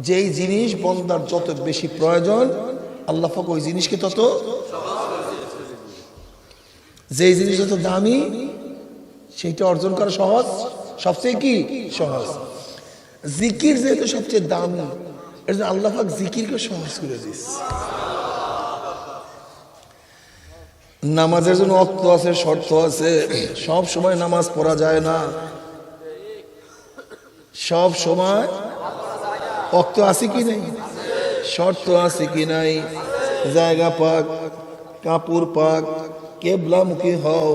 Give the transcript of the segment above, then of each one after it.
যেই জিনিস বন্দার যত বেশি প্রয়োজন আল্লাহ পাক ওই জিনিসকে তত, যেই জিনিস যত দামি সেইটা অর্জন করা সহজ, সবচেয়ে কি সহজ। জিকির যেহেতু সবচেয়ে দামি, এর জন্য আল্লাহ পাক জিকিরকে সহজ করে দিয়েছে। নামাজের জন্য ওয়াক্ত আছে, শর্ত আছে, সব সময় নামাজ পড়া যায় না, সব সময় ওয়াক্ত আছে কি নাই, শর্ত আছে কি নাই, জায়গা পাক, কাপড় পাক, কেবলামুখী হও,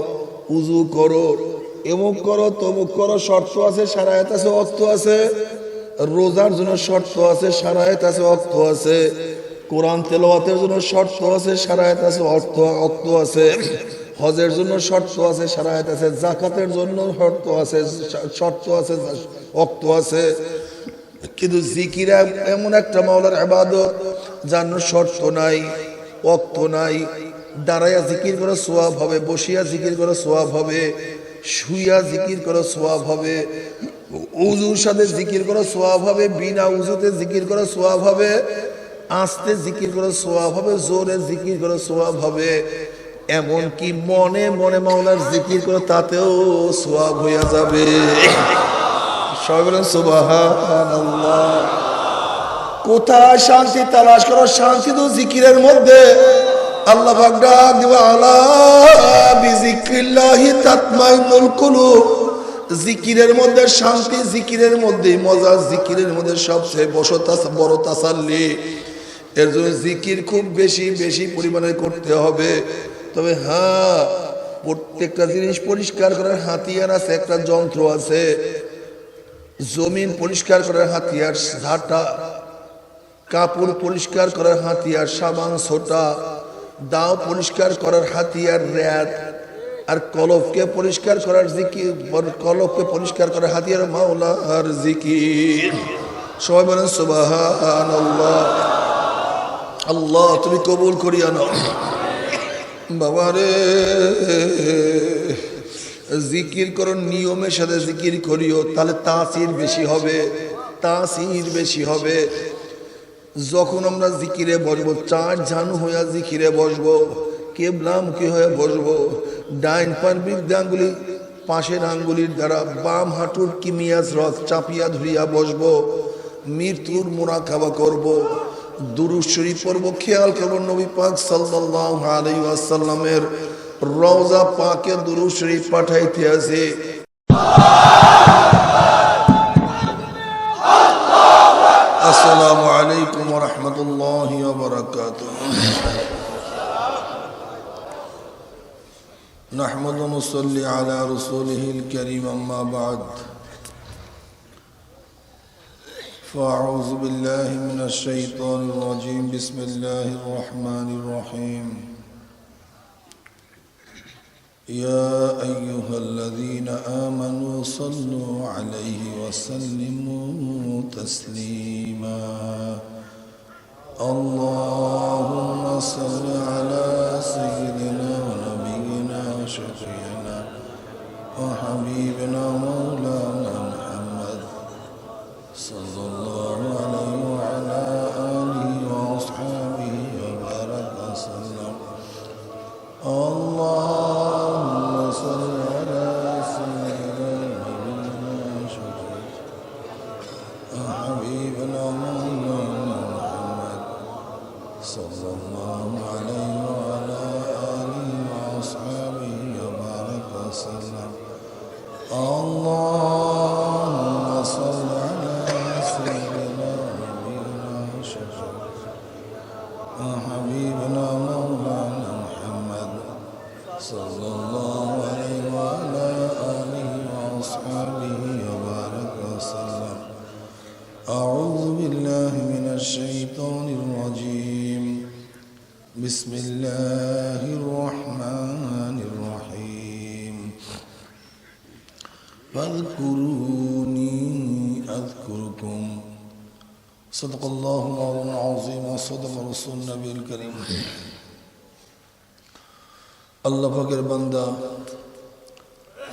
উজু করো, এমুক করো তমুক করো, শর্ত আছে, শারায়াত আছে, ওয়াক্ত আছে। রোজার জন্য শর্ত আছে, শারায়াত আছে, ওয়াক্ত আছে। কোরআন তেলাওয়াতের জন্য শর্ত আছে, শারায়াত আছে, ওয়াক্ত আছে। হজের জন্য শর্ত আছে, শারায়াত আছে। যাকাতের জন্য শর্ত আছে, ওয়াক্ত আছে। কিন্তু জিকির এমন একটা মাওলার ইবাদত যার শর্ত নাই, ওয়াক্ত নাই। দাঁড়াইয়া জিকির করে সওয়াব হবে, বসিয়া জিকির করে সওয়াব হবে, শুইয়া জিকির করে সওয়াব হবে, উযুর সাথে জিকির করে সওয়াব হবে, বিনা উযুতে জিকির করে সওয়াব হবে, আস্তে জিকির করে সওয়াব হবে, জোরে জিকির করে সওয়াব হবে। এমন কি মনে মনে মাওলার জিকির করে তাতেও সওয়াব হইয়া যাবে। সবাই বলেন সুবহানাল্লাহ। কোথায় শান্তি তালাশ করো? শান্তি তো জিকিরের মধ্যে। আল্লাহ পাক ডাক দিবে, আলা বিযিক্রিল্লাহি তাতমাইন্নুল কুলুব। জিকিরের মধ্যে শান্তি, জিকিরের মধ্যে মজা, জিকিরের মধ্যে সবচেয়ে বড় তাসাল্লি। এর জন্য জিকির খুব বেশি বেশি পরিমাণে করতে হবে। তবে হ্যাঁ, প্রত্যেকটা জিনিস পরিষ্কার করার হাতিয়ার আছে, একটা যন্ত্র আছে। জমিন পরিষ্কার করার হাতিয়ার ঝাঁটা, কাপড় পরিষ্কার করার হাতিয়ার সাবান ছোটা, দাও পরিষ্কার করার হাতিয়ার র‍্যাত, আর কলবকে পরিষ্কার করার জিকির, কলবকে পরিষ্কার করার হাতিয়ার মাওলার জিকির। সবাই বলেন সুবহানাল্লাহ। আল্লাহ তুমি কবুল করিয়া নাও। বাবারে, জিকির করো, নিয়মের সাথে জিকির করিও, তাহলে তাসির বেশি হবে, তাসির বেশি হবে। যখন আমরা জিকিরে বসবো, চার ঝানু হইয়া জিকিরে বসবো, কেবলামুখী হয়ে বসবো, ডাইন পার বৃদ্ধ আঙ্গুলি পাশের আঙ্গুলির দ্বারা বাম হাঁটুর কিমিয়াজ রথ চাপিয়া ধরিয়া বসবো, মৃত্যুর মুরাকাবা করব, দুরূদ শরীফ পড়ব, খেয়াল করব নবী পাক সাল্লাল্লাহু আলাইহি ওয়াসাল্লামের রওজা পাকে দুরূদ শরীফ পাঠাইতে আছে। আসসালামু আলাইকুম ওয়া রাহমাতুল্লাহি ওয়া বারাকাতুহু। নাহমাদু ওয়া নুসাল্লি আলা রাসূলিহিল কারীম, আম্মা বা'দ। فأعوذ بالله من الشيطان الرجيم. بسم الله الرحمن الرحيم. يا أيها الذين آمنوا صلوا عليه وسلموا تسليما. اللهم صل على سيدنا ونبينا وشفيعنا وحبيبنا مولانا محمد صلى الله عليه وعلى آله وأصحابه وبارك وسلم. اللهم صل على سيدنا ونبينا وشفيعنا وحبيبنا مولانا محمد صلى الله عليه وعلى آله وأصحابه وبارك وسلم. اللهم صل على سيدنا ونبينا وشفيعنا وحبيبنا مولانا محمد صلى الله عليه وعلى آله وأصحابه وبارك وسلم. أعوذ بالله من الشيطان الرجيم. بسم الله الرحمن الرحيم. فاذكروني أذكركم. صدق الله مولانا العظيم وصدق رسول النبي الكريم. আল্লাহ পাকের বান্দা,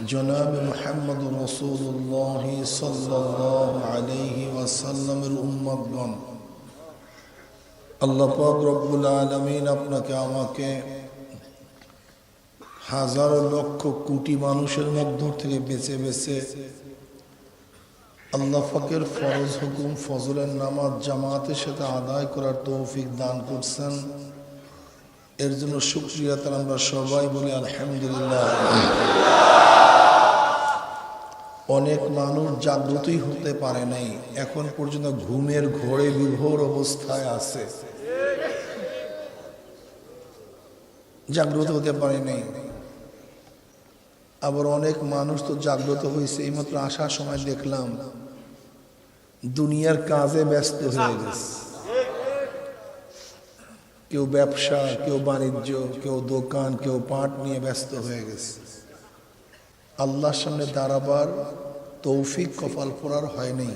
জনাব মুহাম্মদ রাসূলুল্লাহ সাল্লাল্লাহু আলাইহি ওয়াসাল্লামের উম্মতগণ, আল্লাহ পাক রব্বুল আলামিন আপনাকে আমাকে হাজারো লক্ষ কোটি মানুষের মধ্য থেকে বেছে বেছে আল্লাহ পাকের ফরজ হুকুম ফজরের নামাজ জামাতের সাথে আদায় করার তৌফিক দান করছেন। এর জন্য শুকরিয়া তার আমরা সবাই বলি আলহামদুলিল্লাহ। অনেক মানুষ জাগ্রতই হতে পারে নাই, এখন পর্যন্ত ঘুমের ঘোরে বিভোর অবস্থায় আছে, জাগ্রত হতে পারে নাই। আবার অনেক মানুষ তো জাগ্রত হয়েছে, এইমাত্র আসার সময় দেখলাম দুনিয়ার কাজে ব্যস্ত হয়ে গেছে। কেউ ব্যবসা, কেউ বাণিজ্য, কেউ দোকান, কেউ পাট নিয়ে ব্যস্ত হয়ে গেছে। আল্লাহর সামনে দাঁড়াবার তৌফিক কপাল পড়ার হয় নাই।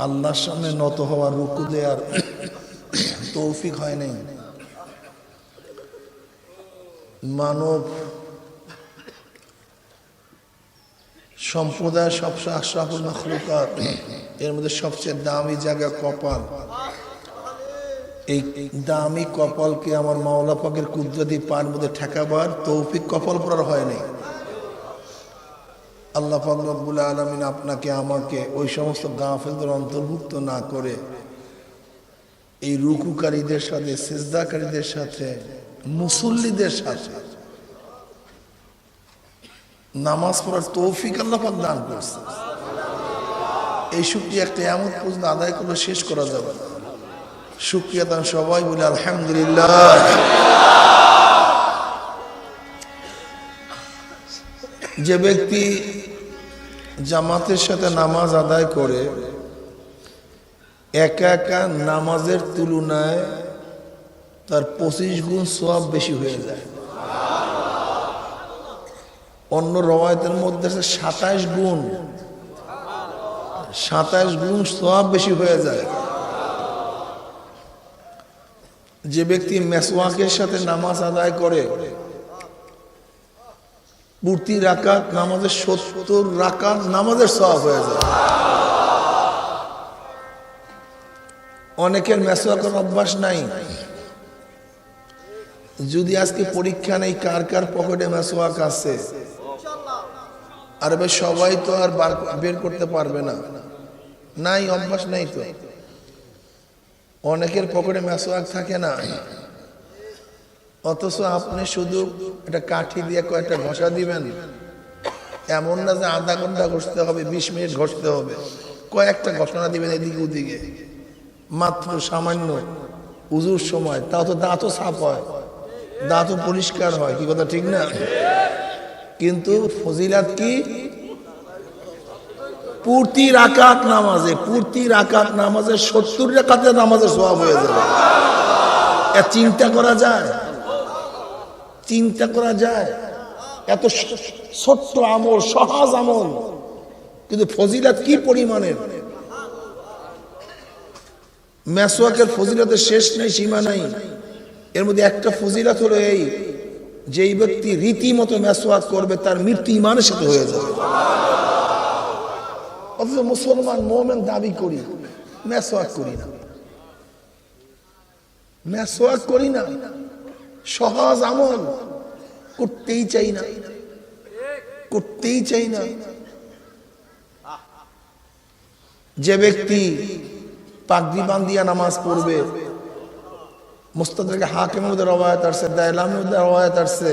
আল্লাহর সামনে নত হওয়ার রুকু দেওয়ার তৌফিক হয় নাই। মানব সম্প্রদায় সবচেয়ে আশরাফুল মাখলুকাত, এর মধ্যে সবচেয়ে দামি জায়গা কপাল। এই দামি কপালকে আমার মাওলা পাকের কুদরতি পার মধ্যে ঠেকাবার তৌফিক কপাল পড়ার হয় নাই। আল্লাহ পাক রব্বুল আলামিন আপনাকে আমাকে ওই সমস্ত গাফেলদের অন্তর্ভুক্ত না করে এই রুকুকারীদের সাথে, সিজদাকারীদের সাথে, মুসল্লিদের সাথে নামাজ পড়ার তৌফিক আল্লাহ পাক দান করছে। এই শুকরিয়া কিয়ামত পর্যন্ত আদায় করলে শেষ করা যাবে না। শুকরিয়া দান সবাই বলে আলহামদুলিল্লাহ। যে ব্যক্তি জামাতের সাথে নামাজ আদায় করে একা একা নামাজের তুলনায় তার 25 গুণ সওয়াব বেশি হয়ে যায়। অন্য রওয়ায়াতের মধ্যে 27 গুণ সওয়াব বেশি হয়ে যায়। যে ব্যক্তি মেসওয়াকের সাথে নামাজ আদায় করে প্রতি রাকাত নামাজের 70 রাকাত নামাজের সওয়াব হয়ে যায়। অনেকের মেসওয়াকের অভ্যাস নাই। যদি আজকে পরীক্ষা নেই কার কার পকেটে মেসওয়াক আছে, আর ভাই সবাই তো আর বের করতে পারবে না, নাই অভ্যাস নাই তো। অনেকের পকেটে মেসওয়াক থাকে না, অথচ আপনি শুধু একটা কাঠি দিয়ে কয়েকটা ঘষা দিবেন, এমন না যে আধা ঘন্টা ঘষতে হবে, 20 মিনিট ঘষতে হবে, কয়েকটা ঘষণা দিবেন এদিকে ওদিকে, মাত্র সামান্য উজুর সময়। তাও তো দাঁতও সাফ হয়, দাঁতও পরিষ্কার হয়, কি কথা ঠিক না? কিন্তু ফজিলাত কি? প্রতি রাকাত নামাজে 70 রাকাতের নামাজের সওয়াব হয়ে যাবে। চিন্তা করা যায় এত ছোট্ট আমল, সহজ আমল, কিন্তু ফজিলাত কি পরিমাণের। মেসওয়াকের ফজিলতের শেষ নেই, সীমা নাই। এর মধ্যে একটা ফজিলত হলো এই, যেই ব্যক্তি রীতিমতো মেসওয়াক করবে তার মৃত্যু ঈমানের সাথে হয়ে যাবে। অথচ মুসলমান মুমিন দাবি করি, মেসওয়াক করি না, সহজ আমল করতেই চাই না। যে ব্যক্তি পাগড়ি বান্ধিয়া নামাজ পড়বে, মুস্তাদরাকে হাকিমের মধ্যে রওয়ায়াত আসছে, দায়লামির মধ্যে রওয়ায়াত আসছে,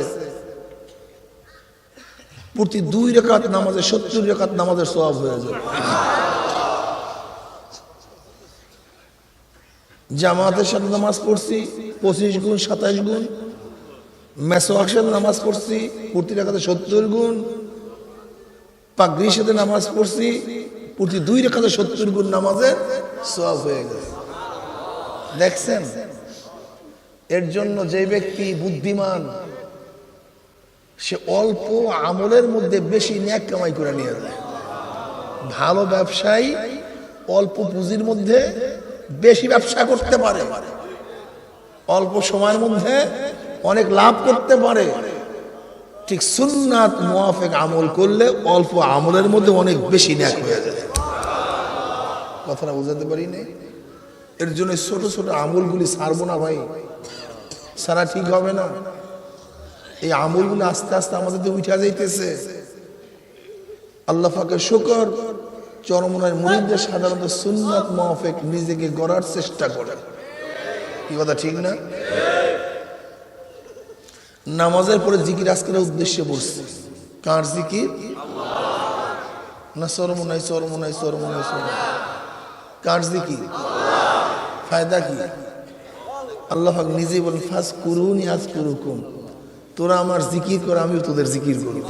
প্রতি 2 রাকাত নামাজে 70 রাকাত নামাজের সওয়াব হয়ে যাবে। জামাতের সাথে নামাজ পড়ছি 25 গুণ 27 গুণ, মেসওয়াকের সাথে নামাজ পড়ছি প্রতি রাকাতে 70 গুণ, পাগড়ির সাথে নামাজ পড়ছি প্রতি 2 রাকাতে 70 গুণ নামাজের সওয়াব হয়ে গেছে। দেখছেন? এর জন্য যে ব্যক্তি বুদ্ধিমান সে অল্প আমলের মধ্যে বেশি নেক কামাই করে নিয়ে যায়। ভালো ব্যবসায়ী অল্প পুঁজির মধ্যে বেশি ব্যবসা করতে পারে, অল্প সময়ের মধ্যে অনেক লাভ করতে পারে। ঠিক সুন্নাত মুআফিক আমল করলে অল্প আমলের মধ্যে অনেক বেশি নেক হয়ে যায়। কথাটা বুঝাতে পারি না? এর জন্য ছোট ছোট আমলগুলি ছাড়বো না ভাই, সারা ঠিক হবে না। এই আমলগুলি আস্তে আস্তে আমাদের দিয়ে উঠা যাইতেছে। আল্লাহ পাকের শুকর, চরমনায় মুরিদদের সাধারণত সুন্নাত মুআফিক নিজেকে গড়ার চেষ্টা করে। কি কথা ঠিক না? নামাজের পরে জিকির আজকের উদ্দেশ্যে বসছে। কার জিকির? না চরমনাই চরমনাই চরমনাই চরমনাই। কার জিকির? ফায়দা কি? আল্লাহ পাক নিজেই বলেন ফাজকুরুনি আযকুরুকুম, তোরা আমার জিকির কর আমিও তোদের জিকির করি।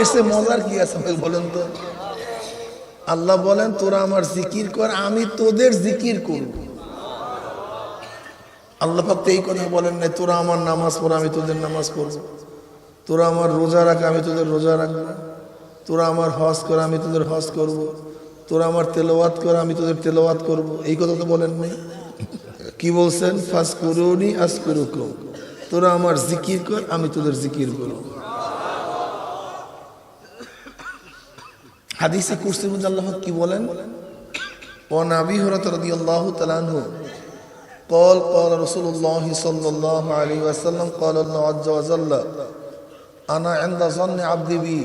এসে মজার কি আছে বলেন তো? আল্লাহ বলেন তোরা আমার জিকির কর আমি তোদের জিকির করব। আল্লাহ পাক তো এই কথা বলেন না তোরা আমার নামাজ পড় আমি তোদের নামাজ পড়ব, তোরা আমার রোজা রাখ আমি তোদের রোজা রাখবো, তোরা আমার হজ কর আমি তোদের হজ করব, তোরা আমার তেলাওয়াত কর আমি তোদের তেলাওয়াত করব। এই কথা তো বলেন নাই। কি বলছেন? ফাজকুরুনি আযকুরুকুম, তোরা আমার জিকির কর আমি তোদের জিকির করব। হাদিসে কুরসির মধ্যে আল্লাহ কি বলেন? ওয়ান আবি হুরায়রা রাদিয়াল্লাহু তাআলা আনহু قال قال رسول الله صلى الله عليه وسلم قال الله عز وجل أنا عند ظن عبدي بي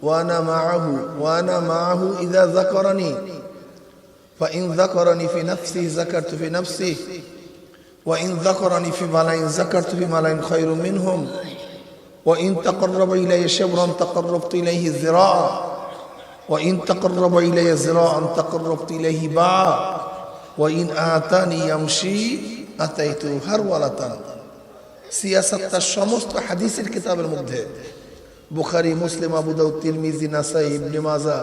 وأنا معه إذا ذكرني فإن ذكرني في نفسي ذكرت في نفسي وإن ذكرني في ملأ ذكرت في ملأ خير منهم وإن تقرب إلي شبرا تقربت إليه ذراعا وإن تقرب إلي ذراعا تقربت إليه باعا وإن آتاني يمشي أتيته هرولة। সিয়াসাতটার সমস্ত হাদিসের কিতাবের মধ্যে বুখারী, মুসলিম, আবু দাউদ, তিরমিজি, নাসাই, ইবনে মাজাহ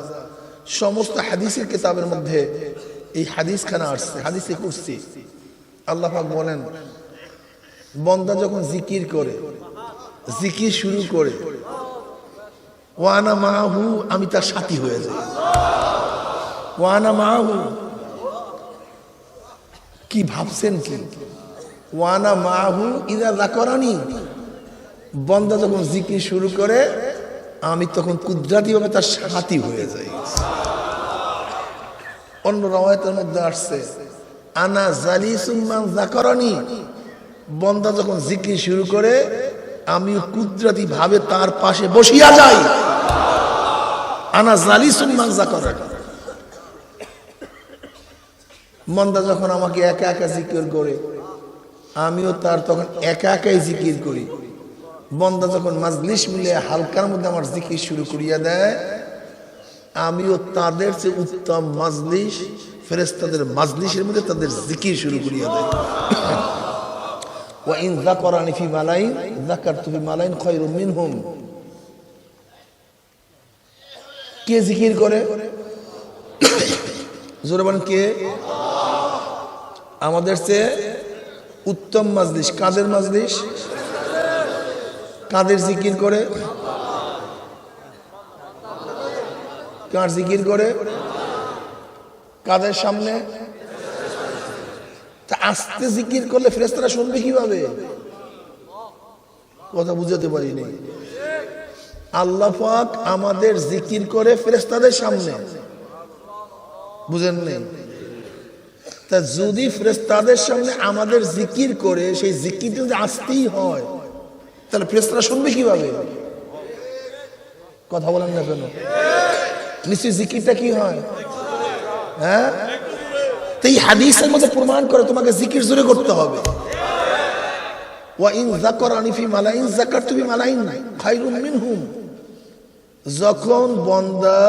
সমস্ত হাদিসের কিতাবের মধ্যে এই হাদিসখানা আসছে। হাদিসে কুরসি আল্লাহ পাক বলেন বান্দা যখন জিকির করে, জিকির শুরু করে, ওয়ানা মাহু আমি তার সাথী হয়ে যাই। ওয়ানা মাহু কি ভাবছেন কি? ওয়ানা মাহু ইযা যাকারানি, বান্দা যখন জিকির শুরু করে আমি তখন কুদরতিভাবে তার সাথী হয়ে যাই। অন্য রাওয়ায়াতের মধ্যে আসছে আনা জালিসুম মান যাকারানি, বান্দা যখন জিকির শুরু করে আমি কুদরতিভাবে তার পাশে বসিয়া যাই। আনা জালিসুম মান যাকারানি, বান্দা যখন আমাকে একা একা জিকির করে আমিও তার তখন একা একাই জিকির করি। বান্দা যখন মাজলিস মিলে হালকার মধ্যে আমার জিকির শুরু করিয়া দেয় আমিও তাদের চেয়ে উত্তম মাজলিস, ফেরেশতাদের মাজলিসের মধ্যে তাদের জিকির শুরু করিয়া দেয়। ওয়া ইন যাকারানি ফি মালাইন যাকারতু ফি মালাইন খায়রুম মিনহুম। কে জিকির করে? জোরে বলেন কে? আমাদের চেয়ে উত্তম মাজলিস কাদের মাজলিস? কাদের জিকির করে? কার জিকির করে? কাদের সামনে? তা আস্তে জিকির করলে ফেরেশতারা শুনবে কিভাবে? কথা বুঝাতে পারিনি। আল্লাহ পাক আমাদের জিকির করে ফেরেশতাদের সামনে, বুঝেন নেই? তা যদি ফেরেশতাদের সামনে আমাদের জিকির করে সেই জিকিরটা যদি আস্তেই হয় তাহলে ফেরেশতারা শুনবে কিভাবে? কথা বলেন না কেন? নিশ্চয় জিকিরটা কি হয়? হ্যাঁ, তো এই হাদিসের মধ্যে প্রমাণ করে তোমাকে জিকির জোরে করতে হবে। ওয়া ইন যাকারানি ফি মালাইন যাকারতু ফি মালাইন খায়রুম মিনহুম, যখন বান্দা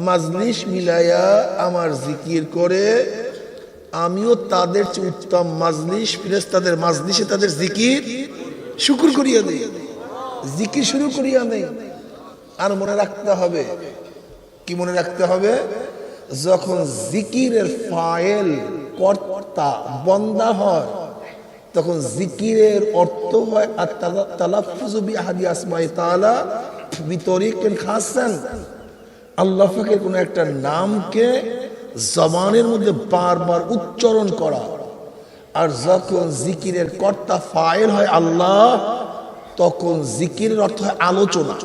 মাজলিস মিলায়া আমার জিকির করে আমিও তাদের চেয়ে উত্তম মাজলিস, ফেরেশতাদের মাজলিসে তাদের জিকির শুকর করিয়া দেই, জিকির শুরু করিয়া দেই। আর মনে রাখতে হবে, কি মনে রাখতে হবে? যখন জিকিরের ফাইল কর্তা বান্দা হয় তখন জিকিরের অর্থ হয় আত-তালাফফুযু বিআহাদি আসমাই তাআলা বিতরিকিন খাসান, আল্লাহ পাকের কোন একটা নামকে জবানের মধ্যে বারবার উচ্চারণ করা। আর যখন জিকিরের কর্তা ফাইল হয় আল্লাহ তখন জিকিরের অর্থ হয় আলোচনা।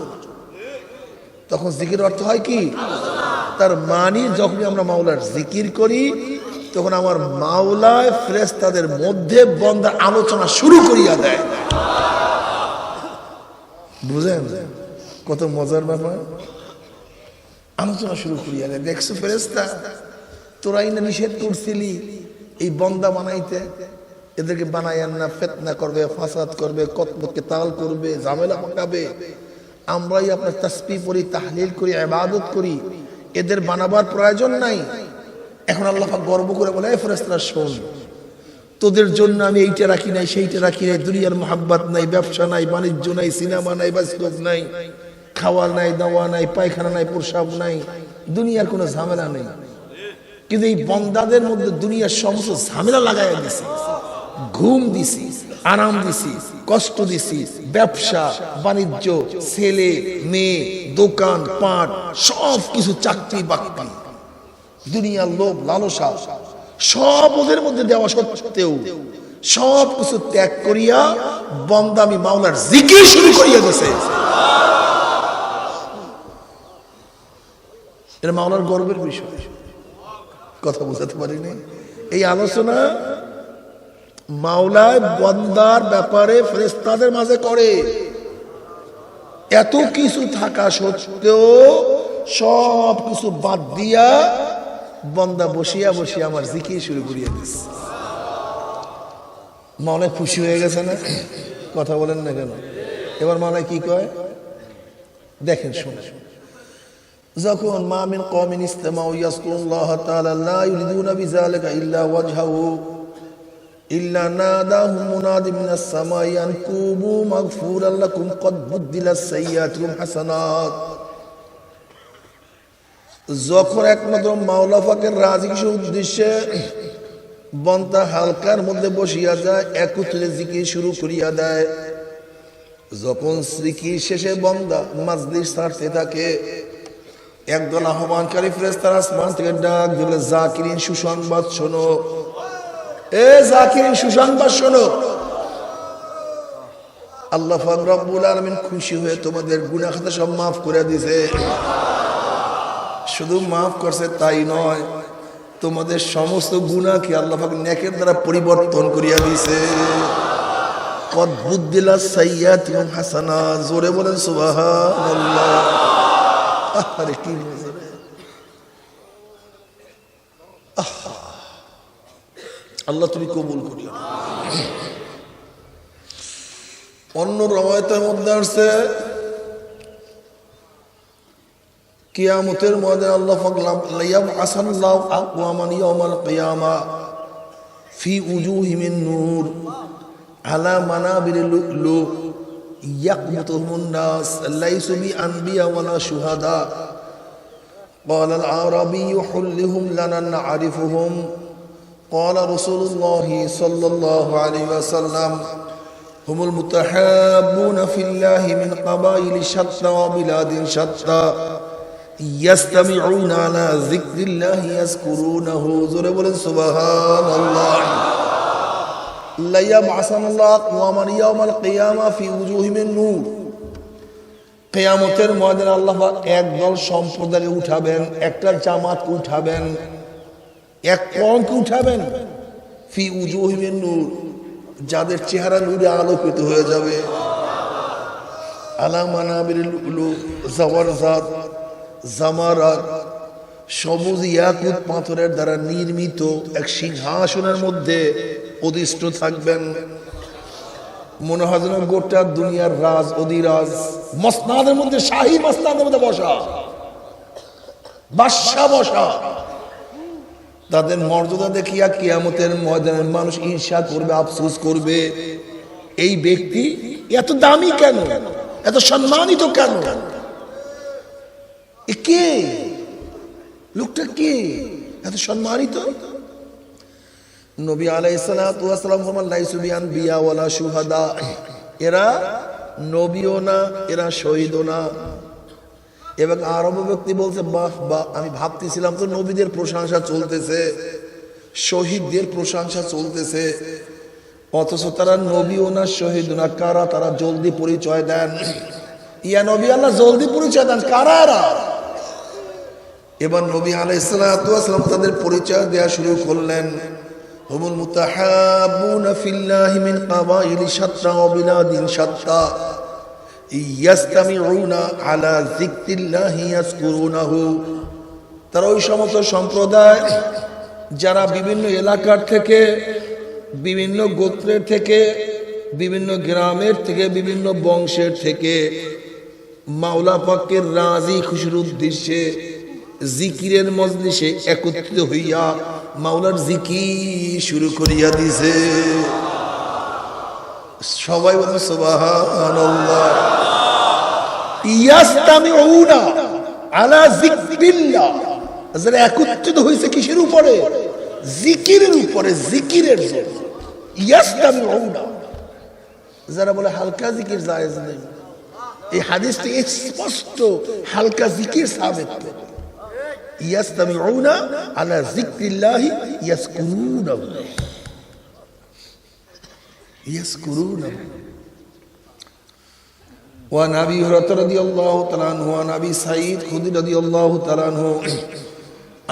তখন জিকিরের অর্থ হয় কি? তার মানে যখন আমরা মাওলার জিকির করি তখন আমার মাওলায় ফেরেশতাদের মধ্যে বান্দার আলোচনা শুরু করিয়া দেয়। বুঝেন কত মজার ব্যাপার? আলোচনা শুরু করিয়া দেয়। দেখছো ফেরেশতা, তোরাই না নিষেধ করছিলি এই বান্দা বানাইতে, এদেরকে বানাইয়েন না, ফিতনা করবে, ফাসাদ করবে, কতকে তাল করবে, ঝামেলা পাকাবে। আমরাই আপনার তাসবিহ পড়ি, তাহলিল করি, ইবাদত করি, এদের বানাবার প্রয়োজন নাই। এখন আল্লাহ পাক গর্ব করে বলে, এই ফেরেশতারা শোন, তোদের জন্য আমি এইটা রাখি নাই, সেইটা রাখি নাই, দুনিয়ার মোহাব্বত নাই, ব্যবসা নাই, বাণিজ্য নাই, সিনেমা নাই, বাস্তব নাই, খাওয়া নাই, দাওয়া নাই, পায়খানা নাই, প্রসাব নাই, দুনিয়ার কোনো ঝামেলা নেই। কিন্তু এই বান্দাদের মধ্যে দুনিয়ার সমস্ত ঝামেলা লাগাইয়া দিছি, ঘুম দিছি, আরাম দিছি, কষ্ট দিছি, ব্যবসা বাণিজ্য, ছেলে মেয়ে, দোকান পাট, সব কিছু, চাকরি বাকরি, দুনিয়ার লোভ লালসা সব ওদের মধ্যে দেওয়া সত্ত্বেও সব কিছু ত্যাগ করিয়া বান্দা আমি মাওলার জিকির শুরু করিয়া দিছে। এটা মাওলার গর্বের বিষয়। কথা বুঝাতে পারিনি? এই আলোচনা মাওলায় বান্দার ব্যাপারে ফেরেশতাদের মাঝে করে। এত কিছু থাকা সত্ত্বেও সব কিছু বাদ দিয়া বান্দা বসিয়া বসিয়া আমার জিকির শুরু করিয়া দিচ্ছে। মাওলায় খুশি হয়ে গেছে না? কথা বলেন না কেন? এবার মাওলায় কি কয় দেখেন, শুনে যখন মা মিন কওমিন ইসতামাউ ইয়াসকুরুল্লাহ তাআলা লা ইউরিদুনা বিযালিকা ইল্লা ওয়াজহাহু ইল্লা নাদাহুম মুনাদিম মিনাস সামাই আন কুবু মাগফুরান লাকুম ক্বাদ বুদ্দিলাস সাইয়্যাতুকুম হাসানাত। যখন একমাত্র মাওলা পাকের রাজি খুশির উদ্দেশ্যে বান্দা হালকার মধ্যে বসিয়া যায়, একত্রে জিকির শুরু করিয়া দেয়, যখন জিকির শেষে বান্দা মাজলিস ছাড়তে থাকে, একদল আহ্বানকারী ফেরেশতারা আসমান থেকে ডাক দিলে, জাকিরিন সুসংবাদ শোনো, এ জাকিরিন সুসংবাদ শোনো, আল্লাহ পাক রব্বুল আলামিন খুশি হয়ে তোমাদের গুনাহ খাতা সব মাফ করে দিয়েছে। শুধু মাফ করছে তাই নয়, তোমাদের সমস্ত গুনাহকে আল্লাহ পাক নেকের দ্বারা পরিবর্তন করিয়া দিয়েছে। কদ বুদ্দিলাস সাইয়্যাতুকুম হাসানাত। জোরে বলেন সুবহানাল্লাহ। আরে কি মজা! আল্লাহ তুমি কবুল করিও। অন্য রওয়ায়াতের মধ্যে আসছে কিয়ামতের ময়দানে আল্লাহ পাক লাইয়াবআসাল্লাহু আকওয়ামান ইয়াওমাল কিয়ামা ফি উজুহিহিম নূর আলা মানাবিরিল লু'লু ইয়াকমুতুহুমুন নাস লাইসু বিআনবিয়া ওয়ালা শুহাদা। قال العربي حلهم لنا نعرفهم قال رسول الله صلى الله عليه وسلم هم المتحابون في الله من قبائل شتى وبلاد شتى يستمعون على ذكر الله يذكرونه زور بولن سبحان الله لا يبعثن الله أقواما يوم القيامة في وجوههم النور। কিয়ামতের ময়দানে আল্লাহ পাক একদল সম্প্রদায়কে উঠাবেন, একটা জামাতকে উঠাবেন, এক কওমকে উঠাবেন, ফি উজুহিহিম নূর, যাদের চেহারা নূরে আলোকিত হয়ে যাবে, আলা মানাবিরিল লু'লু জাওয়ারজাত জামারাত, সবুজ ইয়াকুত পাথরের দ্বারা নির্মিত এক সিংহাসনের মধ্যে অধিষ্ঠ থাকবেন। মনে হয় যেন গোটা দুনিয়ার রাজ অধিরাজ মসনাদের মধ্যে, শাহী মসনাদের মধ্যে বসা, বাদশা বসা। তাদের মর্যাদা দেখিয়া কিয়ামতের ময়দানে মানুষ ঈর্ষা করবে, আফসোস করবে, এই ব্যক্তি এত দামি কেন, এত সম্মানিত কেন, কে লোকটা, কে এত সম্মানিত? নবী আলাইহিস সালাতু ওয়াস সালাম ফরমান লাইসু বিআনবিয়া ওয়ালা শুহাদা, এরা নবীও না, এরা শহীদও না। এবং আরব ব্যক্তি বলছে, বাহ বাহ, আমি ভাবতেছিলাম তো নবীদের প্রশংসা চলতেছে, শহীদদের প্রশংসা চলতেছে, অথচ তারা নবীও না, শহীদও না। কারা তারা? জলদি পরিচয় দেন। ইয়া নবী আল্লাহ, জলদি পরিচয় দেন, কারা এরা? এবার নবী আলাইহিস সালাতু ওয়াস সালাম তাদের পরিচয় দেয়া শুরু করলেন। হুমুল মুতাহাব্বুনা ফিল্লাহি মিন কাবাইলি শাত্তা ওয়া বিলাদিন শাত্তা ইয়াসতামিউনা আলা যিকরিল্লাহি ইয়াজকুরুনাহু। তারা ওই সমস্ত সম্প্রদায় যারা বিভিন্ন এলাকার থেকে, বিভিন্ন গোত্রের থেকে, বিভিন্ন গ্রামের থেকে, বিভিন্ন বংশের থেকে মাওলা পাকের রাজি খুশির উদ্দেশ্যে জিকিরের মজলিসে একত্রিত হইয়া মাওলার জিকির শুরু করিয়া দিছে। সবাই বলেন সুবহানাল্লাহ। ইয়াসতামিউনা আলা যিকরিল্লাহ, যারা একত্রিত হয়েছে কিসের উপরে? জিকিরের উপরে, জিকিরের জন্য। ইয়াসতামিউনা, যারা বলে হালকা জিকির জায়েজ নেই, এই হাদিসটি স্পষ্ট হালকা জিকির সাবিত করে। ইয়াসতামিউনা আলা যিকরিল্লাহি ইয়াজকুরুনাহু, ইয়াজকুরুনাহু। وعن أبي هريرة رضي الله تعالى عنه وعن أبي سعيد الخدري رضي الله تعالى عنه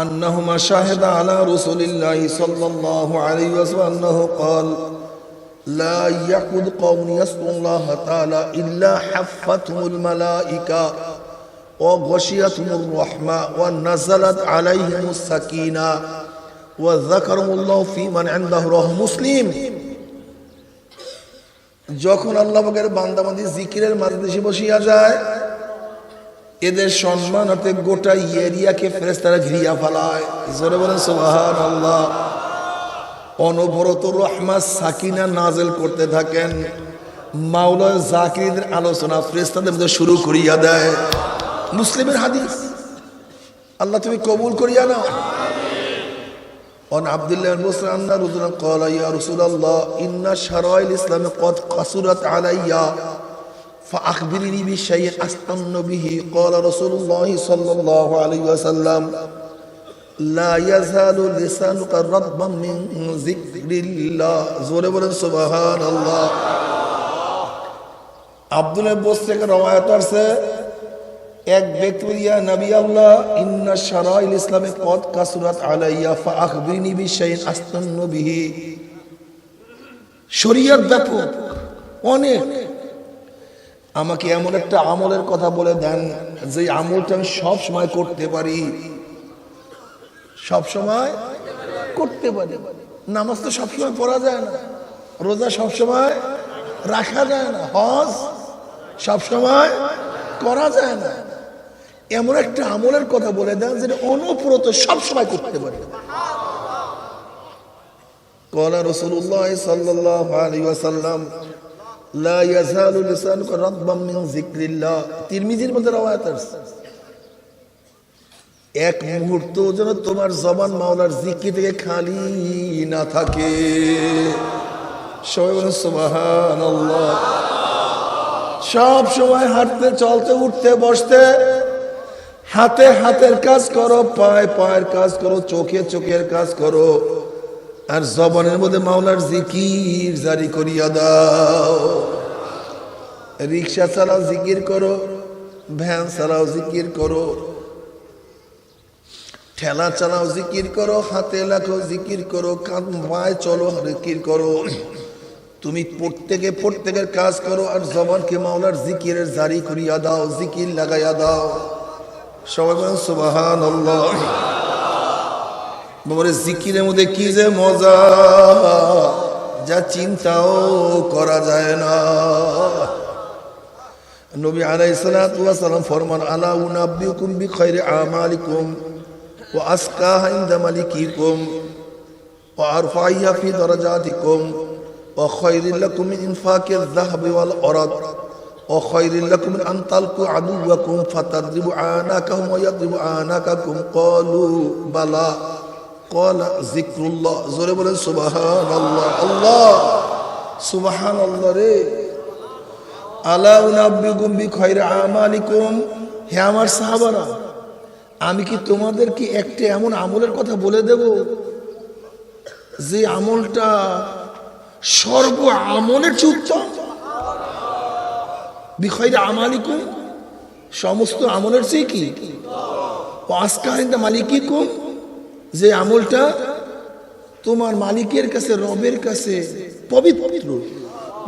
أنهما شاهد على رسول الله صلى الله عليه وسلم أنه قال لا يقعد قوم يذكرون الله تعالى إلا حفتهم الملائكة وغشيتهم الرحمة ونزلت عليهم السكينة وذكرهم الله في من عنده رواه مسلم। যখন আল্লাহ পাকের বান্দাবান্দি জিকিরের মাজলিসে বসিয়া যায়, এদের সম্মানার্থে গোটা এরিয়াকে ফেরেশতারা ঘিরিয়া ফেলায়। জোরে বলেন সুবহানাল্লাহ। অনবরত রহমত সাকিনা নাযিল করতে থাকেন। মাওলা জাকিরদের আলোচনা ফেরেশতাদের মধ্যে শুরু করিয়া দেয়। মুসলিমের হাদিস। আল্লাহ তুমি কবুল করিয়া নাও। عن عبد الله بن مسعود أن رجلا قال يا رسول الله إن شرائع الإسلام قد قصرت علي فأخبرني بشيء أستن به. قال رسول الله صلى الله عليه وسلم لا يزال لسانك رطبا من ذكر الله. زور بولن سبحان الله. عبد الله بن مسعود के रवायत से एक व्यक्ति बोलिया नबी अल्लाह इन्ना शराइल इस्लाम कद कसरत आलाइया फाखबिरनी बिशाइन अस्तन्नु बिही। শরীয়ত ব্যাপক অনেক, আমাকে এমন একটা আমলের কথা বলে দেন যে আমলটা আমি সব সময় করতে পারি, সব সময় করতে পারি। নামাজ তো সব সময় পড়া যায় না, রোজা সব সময় রাখা যায় না, হজ সব সময় করা যায় না। এমন একটা আমলের কথা বলে দেন যেটা অনবরত সব সময় করতে পারে। قال رسول الله صلى الله عليه وسلم لا يزال لسانك رطبا من ذكر الله. তিরমিজির মধ্যে রওয়ায়াত আছে, এক মুহূর্ত যেন তোমার জবান মাওলার জিকির থেকে খালি না থাকে। সবাই বলেন সুবহানাল্লাহ। সব সময় হাঁটতে, চলতে, উঠতে, বসতে হাতে হাতের কাজ করো, পায়ে পায়ের কাজ করো, চোখে চোখের কাজ করো, আর জবানের মধ্যে মাওলার জিকির জারি করিয়া দাও। রিক্সা চালাও জিকির করো, ভ্যান চালাও জিকির করো, ঠেলা চালাও জিকির করো, হাতে লাখো জিকির করো, পায়ে চলো জিকির করো। তুমি প্রত্যেকের কাজ করো আর জবানকে মাওলার জিকিরের জারি করিয়া দাও, জিকির লাগাইয়া দাও। সবাই বলেন সুবহানাল্লাহ। বাবারে জিকিরের মধ্যে কি যে মজা, যা চিন্তাও করা যায় না। নবী আলাইহিস সালাতু ওয়াস সালাম ফরমান আলা উনাব্বিউকুম বিখাইরি আমালিকুম ওয়া আসকাহা ইনদা মালিকিকুম ওয়া আরফাইহা ফি দারাজাতিকুম ওয়া খায়রিল লাকুম মিন ইনফাকিল যাহাবি ওয়াল আরাদ ওয়া খায়রিল লাকুম মিন আন তালকু আদুওয়াকুম ফাতাদরিবু আনাকাহুম ওয়া ইয়াদরিবু আনাকাকুম ক্বালু বালা ক্বালা যিকরুল্লাহ। জোরে বলেন সুবহানাল্লাহ। আল্লাহ সুবহানাল্লাহ রে। আলা উনাব্বিউকুম বিখাইরি আমালিকুম, হে আমার সাহাবারা, আমি কি তোমাদেরকে একটা এমন আমলের কথা বলে দেব যে আমলটা সর্ব আমলের চেয়ে উত্তম। বিখয়রি আমালিকুম, সমস্ত আমলের চেয়ে কি ওয়াসকা ইনদা মালিকিকুম, যে আমলটা তোমার মালিকের কাছে, রবের কাছে পবিত্র।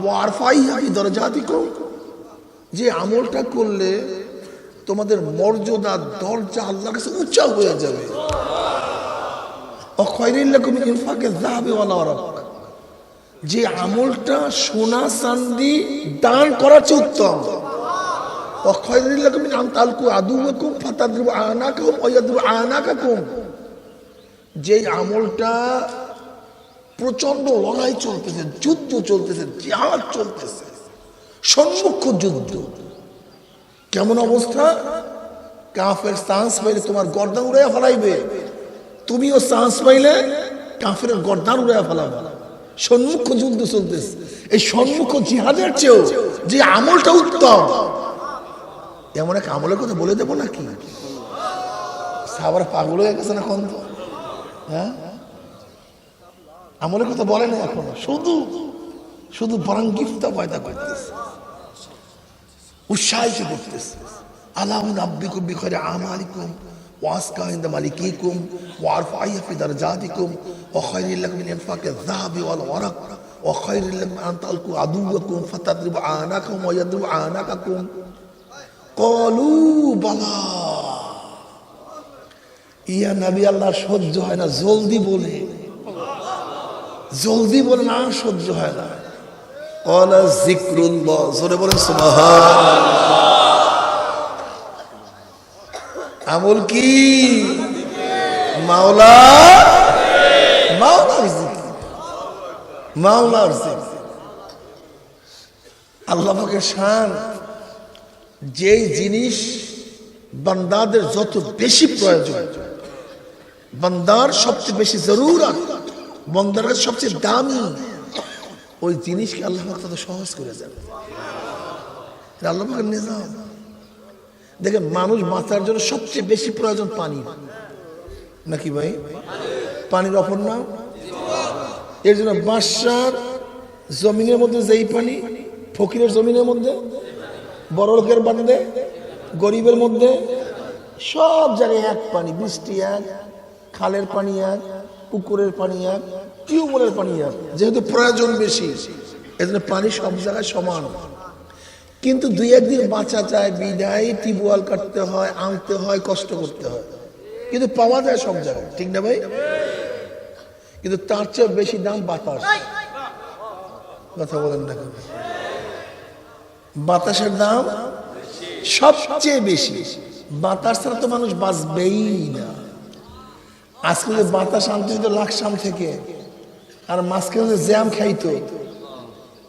ওয়ারফাইহা ফি দরজাতিকুম, যে আমলটা করলে তোমাদের মর্যাদা দরজা আল্লাহর কাছে উঁচা হয়ে যাবে। খায়রুল লাকুম মিন ইনফাকিয যাহাবি ওয়াল ওয়ারাক, যে আমলটা সোনা চাঁদি দান করার চেয়ে উত্তম। খায়রুল লাকুম মিন আন তালকু আদুওয়াকুম ফাতাদরিবু আনাকাহুম ওয়া ইয়াদরিবু আনাকাকুম, যে আমলটা প্রচন্ড লড়াই চলতেছে, যুদ্ধ চলতেছে, জিহাদ চলতেছে, সম্মুখ যুদ্ধ। কেমন অবস্থা? কাফের চান্স পাইলে তোমার গর্দান উড়াইয়া ফেলাইবে, তুমিও চান্স পাইলে কাফের গর্দান উড়াইয়া ফেলাবে। সম্মুখ যুদ্ধ চলতেছে। এই সম্মুখ জিহাদের চেয়েও যে আমলটা উত্তম, এমন এক আমলের কথা বলে দেবো নাকি? সাহাবারা পাগল হয়ে গেছে না এখন তো? হ্যাঁ, আমলের কথা বলে না এখন, শুধু শুধু বরং গিফতা পয়দা করতেছে, উৎসাহিত করতেছে। আলা উনাব্বিকুম বিখায়রি আমালিকুম ওয়াসকা ইনদা মালিকিকুম ওয়ারফাইহা ফি দারজাতিকুম ওয়া খায়রুল লাকুম মিন ইনফাকিয যাহাবি ওয়াল ওয়ারাক ওয়া খায়রুল লাকুম আন তালকু আদুওয়াকুম ফাতাদরিবু আনাকাহুম ওয়া ইয়াদরিবু আনাকাকুম। ক্বালু বালা, ইয়া নবী আল্লাহ সহ্য হয় না, জলদি বলে, জলদি বলে না, সহ্য হয় না। ক্বালা যিকরুল্লাহ, জোরে বলেন সুবহানাল্লাহ। আমল কি? মাওলার জিকির, মাওলার জিকির। আল্লাহ পাকের শান, যেই জিনিস বান্দাদের যত বেশি প্রয়োজন, বান্দার সবচেয়ে বেশি জরুরত, বান্দার সবচেয়ে দামি, ওই জিনিসকে আল্লাহ পাক তত সহজ করে দেন। আল্লাহ পাকের নিজাম। দেখেন, মানুষ বাঁচার জন্য সবচেয়ে বেশি প্রয়োজন পানি, নাকি ভাই? পানির অপর নাম। এর জন্য বাদশার জমিনের মধ্যে যেই পানি, ফকিরের জমিনের মধ্যে, বড় লোকের বান্ধে, গরিবের মধ্যে, সব জায়গায় এক পানি। বৃষ্টি এক, খালের পানি এক, পুকুরের পানি এক, টিউবওয়েলের পানি এক। যেহেতু প্রয়োজন বেশি, এজন্য পানি সব জায়গায় সমান। কিন্তু দুই একদিন বাঁচা যায় বিদায় টিউবওয়েল কাটতে হয়, আনতে হয়, কষ্ট করতে হয়, কিন্তু পাওয়া যায় সব জায়গায়, ঠিক না ভাই? কিন্তু তার চেয়ে বেশি দাম বাতাস। কথা বলেন না কেন? বাতাসের দাম সবচেয়ে বেশি। বাতাস ছাড়া তো মানুষ বাঁচবেই না। আজকে যে বাতাস আনতে হতো লাকসাম থেকে, আর মাঝখানে জ্যাম খাইতো,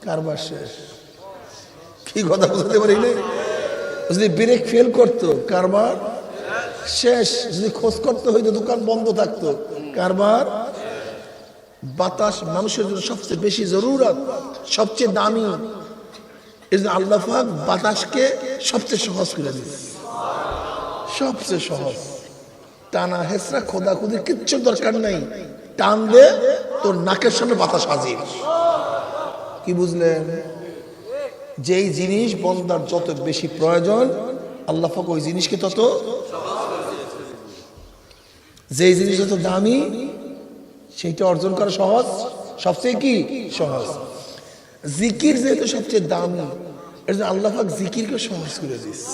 কারবার শেষ। কি কথা বলতে পারি না? যদি ব্রেক ফেল করতো, কারবার শেষ। যদি খোঁজ করতে হইতো, দোকান বন্ধ থাকতো, কারবার। বাতাস মানুষের জন্য সবচেয়ে বেশি জরুরত, সবচেয়ে দামি। এই জন্য আল্লাহ পাক বাতাসকে সবচেয়ে সহজ করে দিয়েছে, সবচেয়ে সহজ। টানা হেসরা খোদাখুদির কিচ্ছু দরকার নাই, টান দে, তোর নাকের সামনে বাতাস হাজির। কি বুঝলেন? যেই জিনিস বন্দার যত বেশি প্রয়োজন, আল্লাহ পাক ওই জিনিসকে তত, যেই জিনিস যত দামি, সেইটা অর্জন করা সহজ, সবচেয়ে কি সহজ। জিকির যেহেতু সবচেয়ে দামি, এর জন্য আল্লাহ পাক জিকিরকে সহজ করে দিয়েছে।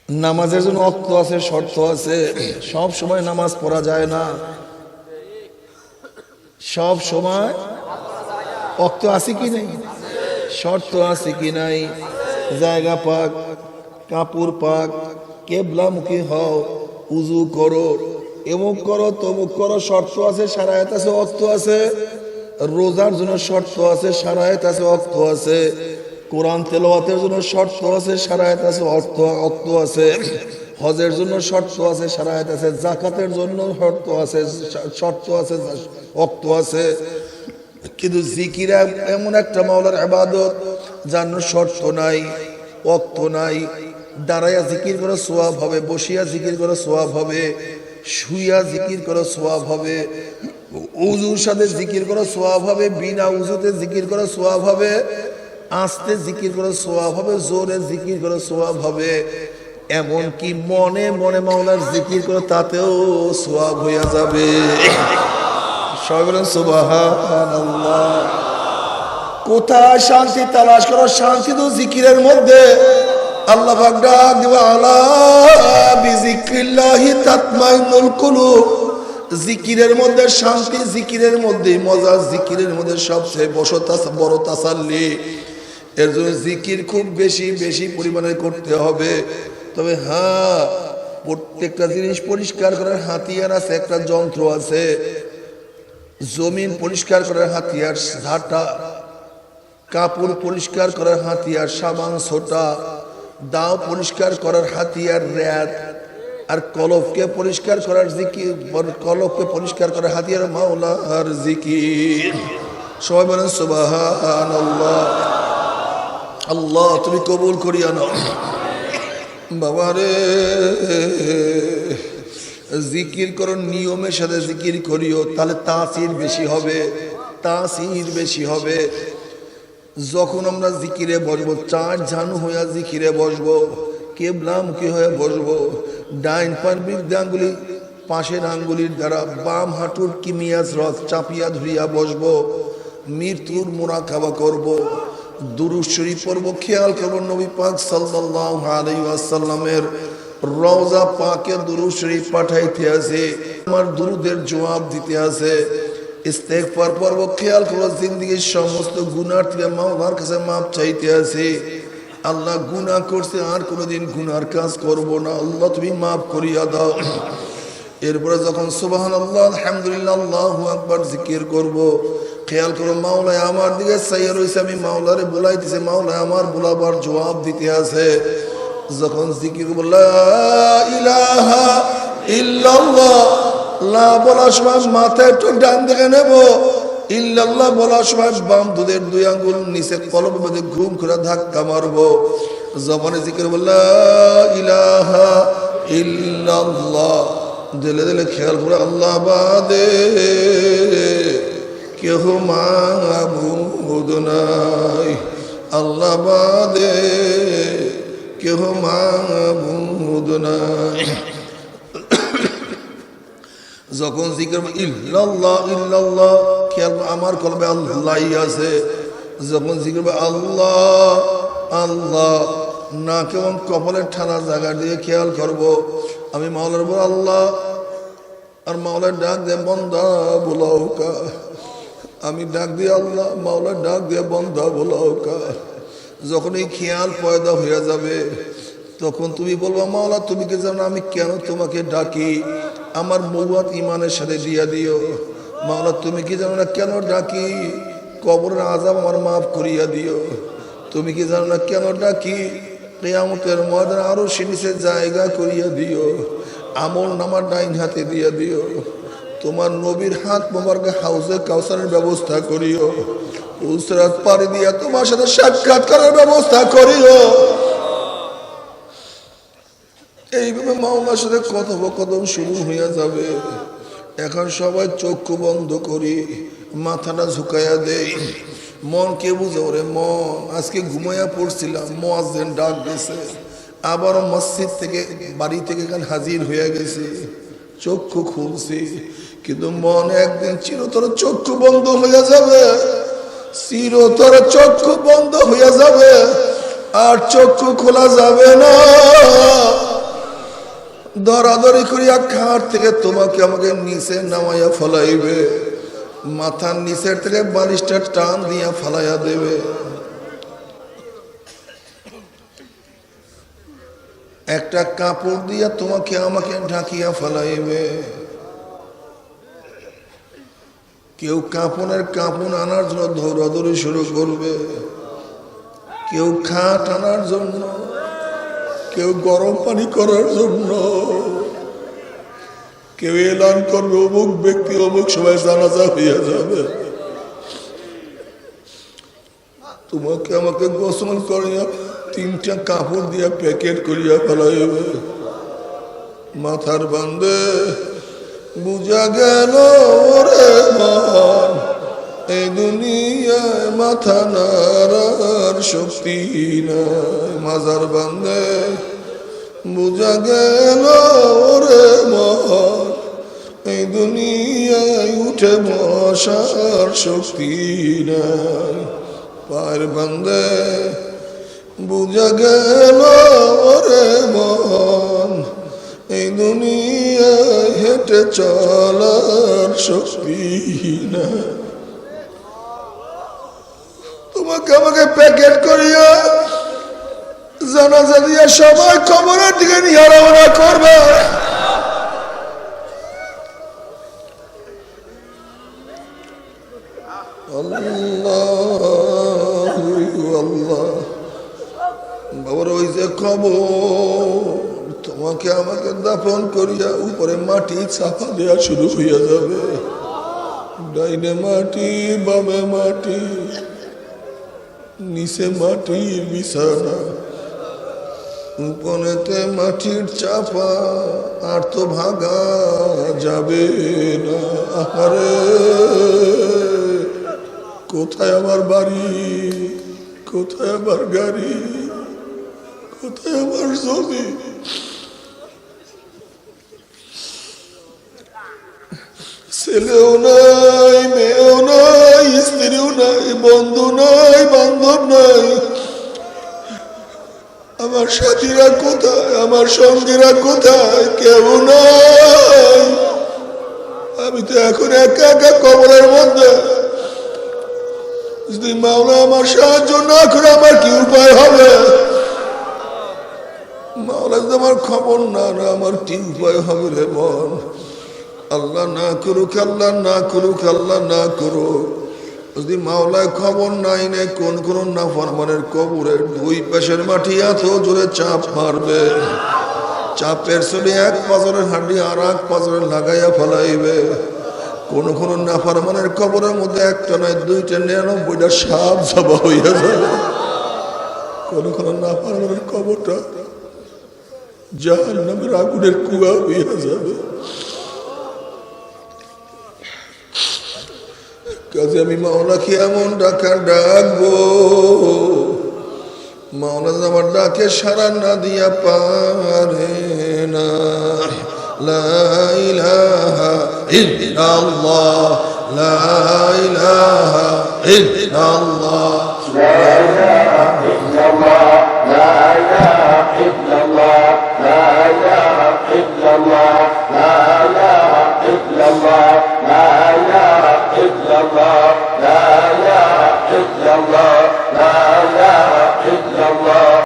নামাজের জন্য ওয়াক্ত আছে, শর্ত আছে। সব সময় নামাজ পড়া যায় না, সব সময় ওয়াক্ত আছে কি নাই, শর্ত আছে কি নাই। জায়গা পাক, কাপড় পাক, কেবলামুখী হও, উজু করো, এমুক করো, তমুক করো, শর্ত আছে, শারায়াত আছে, ওয়াক্ত আছে। রোজার জন্য শর্ত আছে, শারায়াত আছে, ওয়াক্ত আছে। কোরআন তেলাওয়াতের জন্য শর্ত আছে, শারায়াত আছে, ওয়াক্ত আছে। হজের জন্য শর্ত আছে, শারায়াত আছে। যাকাতের জন্য শর্ত আছে, ওয়াক্ত আছে। কিন্তু জিকির এমন একটা মাওলার ইবাদত যার শর্ত নাই, ওয়াক্ত নাই। দাঁড়াইয়া জিকির করো সওয়াব হবে, বসিয়া জিকির করো সওয়াব হবে, শুইয়া জিকির করো সওয়াব হবে। উজুর সাথে জিকির করা সওয়াব হবে, বিনা উজুতে জিকির করা সওয়াব হবে, আস্তে জিকির করা সওয়াব হবে, জোরে জিকির করা সওয়াব হবে, এমনকি মনে মনে মাওলার জিকির করে তাতেও সওয়াব হয়ে যাবে। সবাই বলেন সুবহানাল্লাহ। কোথায় শান্তি তালাশ করো? শান্তি তো জিকিরের মধ্যে। আল্লাহ পাক ডাক দিবে, আলা বিজিক্রিল্লাহি তাতমাইন্নুল কুলুব। জিকিরের মধ্যে শান্তি, জিকিরের মধ্যে মজা, জিকিরের মধ্যে সবচেয়ে বড় তাসাল্লি। এর জন্য জিকির খুব বেশি বেশি পরিমাণে করতে হবে। তবে হ্যাঁ, প্রত্যেকটা জিনিস পরিষ্কার করার হাতিয়ার আছে, একটা যন্ত্র আছে। জমিন পরিষ্কার করার হাতিয়ার ঝাঁটা, কাপড় পরিষ্কার করার হাতিয়ার সাবান ছোটা, দাও পরিষ্কার করার হাতিয়ার র‍্যাত, আর কলবকে পরিষ্কার করার জিকির, কলবকে পরিষ্কার করার হাতিয়ার মাওলার জিকির। সবাই বলেন সুবহানাল্লাহ। আল্লাহ তুমি কবুল করিয়া নাও। বাবারে, জিকির করো, নিয়মের সাথে জিকির করিও, তাহলে তাসির বেশি হবে, তাসির বেশি হবে। যখন আমরা জিকিরে বসবো, চার ঝানু হইয়া জিকিরে বসবো, কেবলামুখী হয়ে বসবো, ডাইন পায়ের বৃদ্ধ আঙ্গুলি পাশের আঙ্গুলির দ্বারা বাম হাঁটুর কিমিয়াজ রথ চাপিয়া ধরিয়া বসবো, মৃত্যুর মুরাকাবা করব, দুরূদ শরীফ পড়ব, খেয়াল করব নবী পাক সাল্লাল্লাহু আলাইহি ওয়াসাল্লামের রওজা পাকে দুরূদ শরীফ পাঠাইতে আছে, আমার দুরুদের জবাব দিতে আছে, ইস্তেগফার পড়ব, খেয়াল করব জিন্দেগীর সমস্ত গুনাহ থেকে মাওলার কাছে মাপ চাইতে আছে। আল্লাহ গুনাহ করছে, আর কোনোদিন গুনার কাজ করব না, আল্লাহ তুমি মাফ করিয়া দাও। এরপরে যখন সুবহানাল্লাহ আলহামদুলিল্লাহ আল্লাহু আকবার জিকির করব, খেয়াল করো মাওলায় আমার দিকে চাইয়া রয়েছে, আমি মাওলারে বলাইতেছি, মাওলায় আমার বলাবার জবাব দিতে আছে। যখন জিকির করব লা ইলাহা ইল্লাল্লাহ, লা বলার সময় মাথা একটু ডান দিকে নেব, ইল্লাল্লাহ বলার সময় বাম দুধের দুই আঙ্গুল নিচে কলবের মধ্যে ঘুম করে ধাক্কা মারবো। জবানে জিকির করব লা ইলাহা ইল্লাল্লাহ, দিলে দিলে খেয়াল করে আল্লাহ বাদে কেহ মাবুদ নাই, আল্লাহ বাদে কেহ মাবুদ নাই। যখন জিকির ইল্লাল্লাহ ইল্লাল্লাহ, খেয়াল আমার কলবে আল্লাহই আছে। যখন জিকির আল্লাহ আল্লাহ, না কেমন কপালের ঠানা জায়গা দিয়ে খেয়াল করব, আমি মাওলার বল আল্লাহ, আর মাওলার ডাক দিয়ে বন্দা বুলাউকা, আমি ডাক দিয়ে আল্লাহ, মাওলার ডাক দিয়ে বন্দা বুলাউকা। যখন এই খেয়াল পয়দা হয়ে যাবে, তখন তুমি বলবা মাওলা তুমি কি জানো আমি কেন তোমাকে ডাকি, আমার মৌয়াত ইমানের সাথে দিয়া দিও। মাওলা তুমি কি জানো না কেন ডাকি, কবরের আযাব আমার মাফ করিয়া দিও। তুমি কি জানো না কেন ডাকি, কিয়ামতের ময়দানে আরো নিচে জায়গা করিয়া দিও, আমল নামার ডাইন হাতে দিয়া দিও, তোমার নবীর হাত মোবারকে হাউজে কাউসারের ব্যবস্থা করিও, উসরাত পাড়ি দিয়া তোমার সাথে সাক্ষাৎ করার ব্যবস্থা করিও। এইভাবে মাওলার সাথে কথোপকথন শুরু হইয়া যাবে। এখন সবাই চক্ষু বন্ধ করি, মাথাটা ঝুঁকাইয়া দেই, মনকে বুঝে ওরে মন আজকে ঘুমাইয়া পড়ছিলাম, মুয়াজ্জিন ডাক দিয়েছে, আবার মসজিদ থেকে বাড়ি থেকে এখানে হাজির হয়ে গেছি, চক্ষু খুলছি, কিন্তু মন একদিন চিরতর চক্ষু বন্ধ হইয়া যাবে, চিরতর চক্ষু বন্ধ হইয়া যাবে, আর চক্ষু খোলা যাবে না। দরাদরি করিয়া খাট থেকে তোমাকে আমাকে নিচে নামাইয়া ফলাইবে, মাথার নিচের থেকে বালিশটা টান দিয়া ফালাইয়া দেবে। একটা কাপড় দিয়া তোমাকে আমাকে ঢাকিয়া ফলাইবে। কেউ কাপড়ের কাপড় আনার জন্য দৌড়াদৌড়ি শুরু করবে, কেউ খাট আনার জন্য, কেউ গরম পানি করার জন্য, কেউ এলান করবে অমুক ব্যক্তি অমুক সময় জানাজা হইয়া যাবে। তোমাকে আমাকে গোসল করিয়া তিনটা কাপড় দিয়া প্যাকেট করিয়া ফেলাইবে। মাথার বান্ধে বুঝা গেল ওরে মন এই দুনিয়ায় মাথা নাড়ার শক্তি নাই মাজার বান্দে বুঝা গেল ওরে মন এই দুনিয়ায় উঠে বসার শক্তি নাই পায়ের বান্দে বুঝা গেল ওরে মন এই দুনিয়ায় হেঁটে চলার শক্তি নাই তোমাকে আমাকে প্যাকেট করিয়া জানাজা দিয়া সবাই কবরের দিকে নিয়ে রওনা করবে আল্লাহ বাবার ওই যে খবর তোমাকে আমাকে দাফন করিয়া উপরে মাটি চাপা দেওয়া শুরু হইয়া যাবে ডাইনে মাটি বামে মাটি নিচে মাটির বিছানা উপরেতে মাটির চাপা আর তো ভাগা যাবে না আহারে কোথায় আমার বাড়ি কোথায় আমার গাড়ি কোথায় আমার জমি ছেলেও নাই মেয়েও নাই স্ত্রীও নাই বন্ধু নাই বান্ধব নাই আমার সাথীরা কোথায় আমার সঙ্গীরা কোথায় কেউ নাই আমি তো এখন একা একা কবরের মধ্যে যদি মাওলা আমার সাহায্য না করে আমার কি উপায় হবে মাওলা যদি আমার খবর না আমার কি উপায় হবে রে মন আল্লাহ না করুক আল্লাহ না করুক আল্লাহ না করুক যদি মাওলায় খবর নাই নে কোন কোন নাফরমানের কবরের দুই পাশের মাটি এত জোরে চাপ মারবে চাপের চলে এক পাজরের হাঁডি আর এক পাজরে লাগাইয়া ফেলাইবে কোন কোন নাফরমানের কবরের মধ্যে একটা নয় 2টা 99টা সাপ জবা হইয়া যাবে কোন কোন নাফরমানের কবরটা জাহান্নামের আগুনের কুয়া হইয়া যাবে কাজে আমি মাওলাকে এমন ডাকা ডাকবো মাওলা আমার ডাকে সাড়া না দিয়া পারে না লা ইলাহা ইল্লাল্লাহ লা ইলাহা ইল্লাল্লাহ লা ইলাহা ইল্লাল্লাহ লা ইলাহা